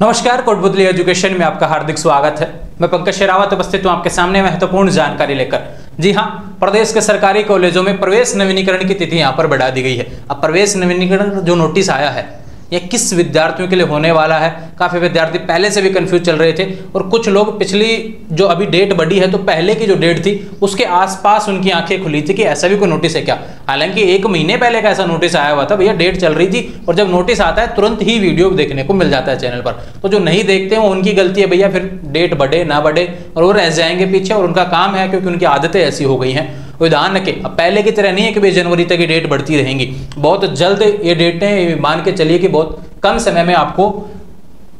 नमस्कार, कोटपुतली एजुकेशन में आपका हार्दिक स्वागत है। मैं पंकज शेरावत उपस्थित हूं आपके सामने महत्वपूर्ण जानकारी लेकर। जी हां, प्रदेश के सरकारी कॉलेजों में प्रवेश नवीनीकरण की तिथि यहां पर बढ़ा दी गई है। अब प्रवेश नवीनीकरण जो नोटिस आया है ये किस विद्यार्थियों के लिए होने वाला है, काफी विद्यार्थी पहले से भी कंफ्यूज चल रहे थे और कुछ लोग पिछली जो अभी डेट बढ़ी है तो पहले की जो डेट थी उसके आसपास उनकी आंखें खुली थी कि ऐसा भी कोई नोटिस है क्या। हालांकि 1 महीने पहले का ऐसा नोटिस आया हुआ था, भैया डेट चल रही थी और जब नोटिस आता है तुरंत ही वीडियो देखने को मिल जाता है चैनल पर। तो जो नहीं देखते हैं उनकी गलती है भैया, फिर डेट बढ़े ना बढ़े और वो रह जाएंगे पीछे और उनका काम है क्योंकि उनकी आदतें ऐसी हो गई हैं। ध्यान रखें, अब पहले की तरह नहीं है कि भाई जनवरी तक ये डेट बढ़ती रहेंगी, बहुत जल्द ये डेटें मान के चलिए कि बहुत कम समय में आपको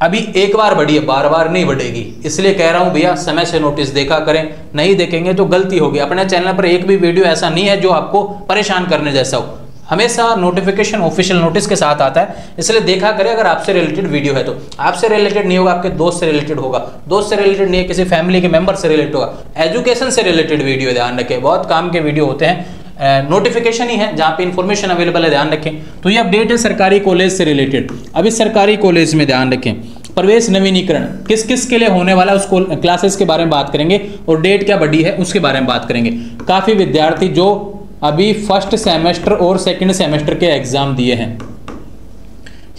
अभी एक बार बढ़ी है, बार बार नहीं बढ़ेगी। इसलिए कह रहा हूं भैया समय से नोटिस देखा करें, नहीं देखेंगे तो गलती होगी। अपने चैनल पर एक भी वीडियो ऐसा नहीं है जो आपको परेशान करने जैसा हो, हमेशा नोटिफिकेशन ऑफिशियल नोटिस के साथ आता है, इसलिए देखा करें। अगर आपसे रिलेटेड वीडियो है तो आपसे रिलेटेड नहीं होगा, आपके दोस्त से रिलेटेड होगा, दोस्त से रिलेटेड नहीं है किसी फैमिली के मेंबर से रिलेटेड होगा, एजुकेशन से रिलेटेड वीडियो ध्यान रखें, बहुत काम के वीडियो होते हैं, नोटिफिकेशन ही है जहाँ पे इंफॉर्मेशन अवेलेबल है, ध्यान रखें। तो ये अपडेट है सरकारी कॉलेज से रिलेटेड। अभी सरकारी कॉलेज में ध्यान रखें प्रवेश नवीनीकरण किस किस के लिए होने वाला है, उसको क्लासेस के बारे में बात करेंगे और डेट क्या बढ़ी है उसके बारे में बात करेंगे। काफी विद्यार्थी जो अभी फर्स्ट सेमेस्टर और सेकंड सेमेस्टर के एग्जाम दिए हैं,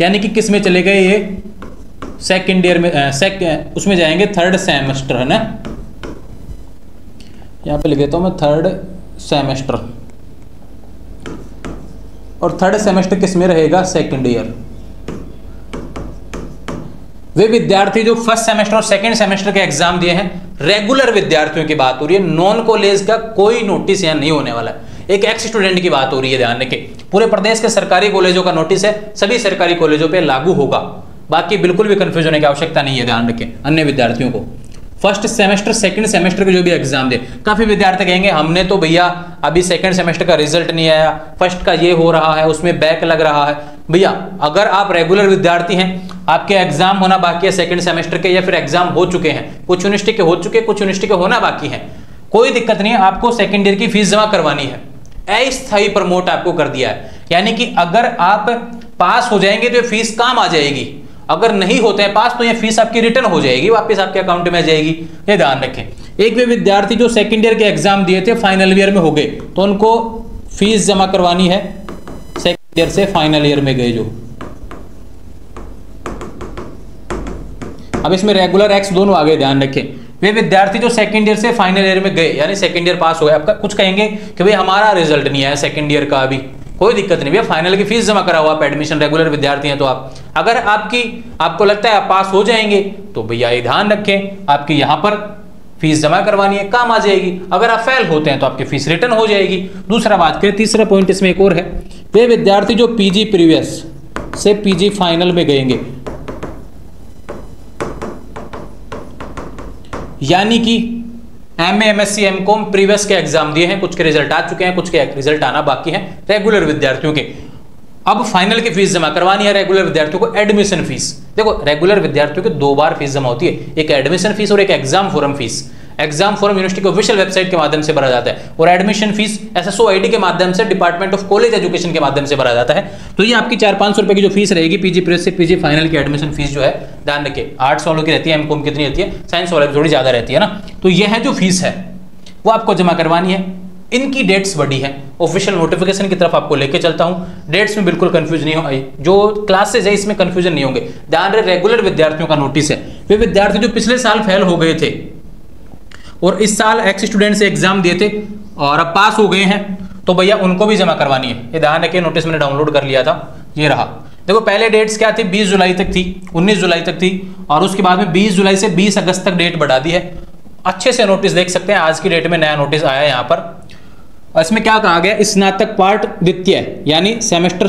यानी कि किस में चले गए, ये सेकंड ईयर में उसमें जाएंगे, थर्ड सेमेस्टर है ना, यहां पे लिख देता हूं मैं थर्ड सेमेस्टर, और थर्ड सेमेस्टर किस में रहेगा, सेकंड ईयर। वे विद्यार्थी जो फर्स्ट सेमेस्टर और सेकंड सेमेस्टर के एग्जाम दिए हैं, रेगुलर विद्यार्थियों की बात हो रही है, नॉन कॉलेज का कोई नोटिस यहां नहीं होने वाला है, एक एक्स स्टूडेंट की बात हो रही है, ध्यान रखें। पूरे प्रदेश के सरकारी कॉलेजों का नोटिस है, सभी सरकारी कॉलेजों पे लागू होगा, बाकी बिल्कुल भी कंफ्यूज होने की आवश्यकता नहीं है, ध्यान रखें। अन्य विद्यार्थियों को फर्स्ट सेमेस्टर सेकंड सेमेस्टर के जो भी एग्जाम दे, काफी विद्यार्थी कहेंगे हमने तो भैया अभी सेकंड सेमेस्टर का रिजल्ट नहीं आया, फर्स्ट का ये हो रहा है, उसमें बैक लग रहा है। भैया अगर आप रेगुलर विद्यार्थी हैं, आपके एग्जाम होना बाकी है सेकंड सेमेस्टर के, या फिर एग्जाम हो चुके हैं, कुछ यूनिवर्सिटी के हो चुके, कुछ यूनिवर्सिटी के होना बाकी है, कोई दिक्कत नहीं है, आपको सेकंड ईयर की फीस जमा करवानी है। अस्थायी प्रमोट आपको कर दिया है, यानी कि अगर आप पास हो जाएंगे तो ये फीस काम आ जाएगी, अगर नहीं होते हैं पास तो ये फीस आपकी रिटर्न हो जाएगी, वापस आपके अकाउंट में आ जाएगी, ये ध्यान रखें। एक भी विद्यार्थी जो सेकंड ईयर के एग्जाम दिए थे फाइनल ईयर में हो गए तो उनको फीस जमा करवानी है, सेकंड ईयर से फाइनल ईयर में गए जो। अब इसमें रेगुलर एक्स दोनों आगे, ध्यान रखें। वे विद्यार्थी जो सेकंड ईयर से फाइनल ईयर में गए, यानी सेकंड ईयर पास हो गए, आपका कुछ कहेंगे कि भाई हमारा रिजल्ट नहीं आया सेकंड ईयर का, अभी कोई दिक्कत नहीं भैया, फाइनल की फीस जमा करा हुआ आप एडमिशन रेगुलर विद्यार्थी हैं तो आप, अगर आपको लगता है आप पास हो जाएंगे तो भैया ये ध्यान रखें आपकी यहां पर फीस जमा करवानी है, काम आ जाएगी। अगर आप फेल होते हैं तो आपकी फीस रिटर्न हो जाएगी। दूसरा बात करें, तीसरा पॉइंट इसमें एक और है, वे विद्यार्थी जो पीजी प्रीवियस से पीजी फाइनल में गएंगे, यानी कि एमए एमएससी एमकॉम प्रीवियस के एग्जाम दिए हैं, कुछ के रिजल्ट आ चुके हैं, कुछ के रिजल्ट आना बाकी है, रेगुलर विद्यार्थियों के अब फाइनल की फीस जमा करवानी है। रेगुलर विद्यार्थियों को एडमिशन फीस, देखो रेगुलर विद्यार्थियों की 2 बार फीस जमा होती है, एक एडमिशन फीस और एक exam form fees. Exam form university के ऑफिशियल वेबसाइट के माध्यम से भरा जाता है और एडमिशन फीस SSOID के माध्यम से, डिपार्टमेंट ऑफ कॉलेज एजुकेशन के माध्यम से भरा जाता है। तो ये आपकी 400-500 रुपए की जो फीस रहेगी पीजी प्रेस से पीजी फाइनल की एडमिशन फीस जो है, ध्यान रखिए, आर्ट्स वालों की रहती है, एमकॉम कितनी रहती है, साइंस वालों की थोड़ी ज्यादा रहती है ना, तो यह है जो फीस है वो आपको जमा करवानी है। इनकी डेट्स बढ़ी है, ऑफिशियल नोटिफिकेशन की तरफ आपको लेके चलता हूं, डेट्स में बिल्कुल कंफ्यूज नहीं हो, जो क्लासेज है इसमें कंफ्यूजन नहीं होंगे। ध्यान रहे रेगुलर विद्यार्थियों का नोटिस है, वे विद्यार्थी जो पिछले साल फेल हो गए थे और इस साल एक्स स्टूडेंट से एग्जाम दिए थे और अब पास हो गए हैं तो भैया उनको भी जमा करवानी है। ये ध्यान रखिए, नोटिस मैंने डाउनलोड कर लिया था, ये रहा। देखो पहले डेट्स क्या थी, 20 जुलाई तक थी, 19 जुलाई तक थी, और उसके बाद में 20 जुलाई से 20 अगस्त तक डेट बढ़ा दी है। अच्छे से नोटिस देख सकते हैं, आज की डेट में नया नोटिस आया है यहाँ पर, और इसमें क्या कहा गया, स्नातक पार्ट द्वितीय यानी सेमेस्टर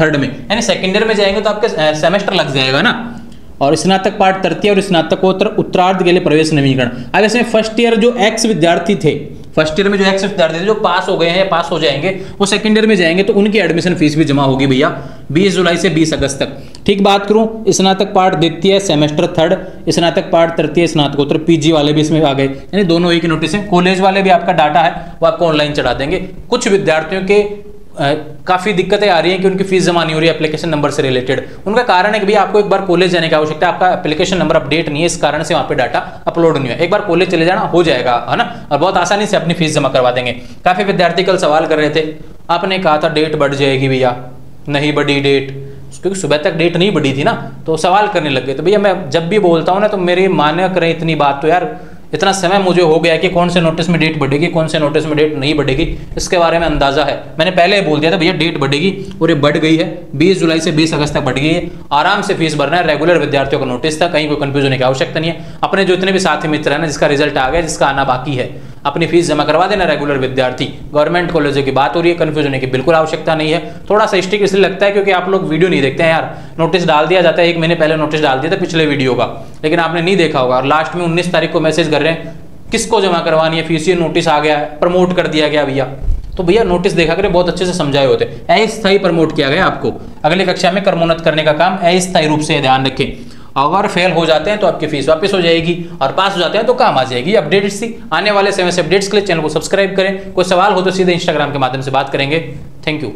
थर्ड में, यानी सेकेंड ईयर में जाएंगे तो आपके सेमेस्टर लग जाएगा ना, और स्नातक पार्ट तृतीय और स्नातकोत्तर उत्तरार्ध के लिए प्रवेश नवीनीकरण। अब इसमें फर्स्ट ईयर जो एक्स विद्यार्थी थे, फर्स्ट ईयर में जो एक्स विद्यार्थी थे जो पास हो गए हैं या पास हो जाएंगे, वो सेकंड ईयर में जाएंगे तो उनकी एडमिशन फीस भी जमा होगी भैया 20 जुलाई से 20 अगस्त तक। ठीक बात करूं, स्नातक पार्ट द्वितीय सेमेस्टर थर्ड, स्नातक पार्ट तृतीय स्नातकोत्तर पीजी वाले भी इसमें आ गए, यानी दोनों एक ही नोटिस है। कॉलेज वाले भी आपका डाटा है वो आपको ऑनलाइन चढ़ा देंगे। कुछ विद्यार्थियों के काफ़ी दिक्कतें आ रही हैं कि उनकी फीस जमा नहीं हो रही है एप्लीकेशन नंबर से रिलेटेड। उनका कारण है कि भैया आपको एक बार कॉलेज जाने की आवश्यकता है, आपका एप्लीकेशन नंबर अपडेट नहीं है, इस कारण से वहाँ पे डाटा अपलोड नहीं हुआ। एक बार कॉलेज चले जाना, हो जाएगा, है ना, और बहुत आसानी से अपनी फीस जमा करवा देंगे। काफ़ी विद्यार्थी कल सवाल कर रहे थे, आपने कहा था डेट बढ़ जाएगी भैया, नहीं बढ़ी डेट, क्योंकि सुबह तक डेट नहीं बढ़ी थी ना, तो सवाल करने लग गए। तो भैया मैं जब भी बोलता हूँ ना, तो मेरी मान्य करें इतनी बात, तो यार इतना समय मुझे हो गया कि कौन से नोटिस में डेट बढ़ेगी, कौन से नोटिस में डेट नहीं बढ़ेगी, इसके बारे में अंदाजा है। मैंने पहले ही बोल दिया था भैया डेट बढ़ेगी, और ये बढ़ गई है, 20 जुलाई से 20 अगस्त तक बढ़ गई है। आराम से फीस भरना है, रेगुलर विद्यार्थियों का नोटिस था, कहीं कोई कंफ्यूजन होने की आवश्यकता नहीं है। अपने जो इतने भी साथी मित्र हैं ना, जिसका रिजल्ट आ गया, जिसका आना बाकी है, अपनी फीस जमा करवा देना रेगुलर विद्यार्थी। गवर्नमेंट कॉलेजों की बात हो रही है, कंफ्यूज होने की बिल्कुल आवश्यकता नहीं है। थोड़ा सा स्टिक इसलिए लगता है क्योंकि आप लोग वीडियो नहीं देखते हैं यार, नोटिस डाल दिया जाता है, 1 महीने पहले नोटिस डाल दिया था पिछले वीडियो का, लेकिन आपने नहीं देखा होगा, और लास्ट में 19 तारीख को मैसेज कर रहे हैं किसको जमा करवानी है फीस, ये नोटिस आ गया है, प्रमोट कर दिया गया भैया। तो भैया नोटिस देखा करें, बहुत अच्छे से समझाए होते, अस्थायी प्रमोट किया गया आपको। अगली कक्षा में क्रमोन्नत करने का काम अस्थायी रूप से ध्यान रखें। अगर फेल हो जाते हैं तो आपकी फीस वापस हो जाएगी, और पास हो जाते हैं तो काम आ जाएगी। अपडेट्स थी, आने वाले समय से अपडेट्स के लिए चैनल को सब्सक्राइब करें। कोई सवाल हो तो सीधे इंस्टाग्राम के माध्यम से बात करेंगे। Thank you.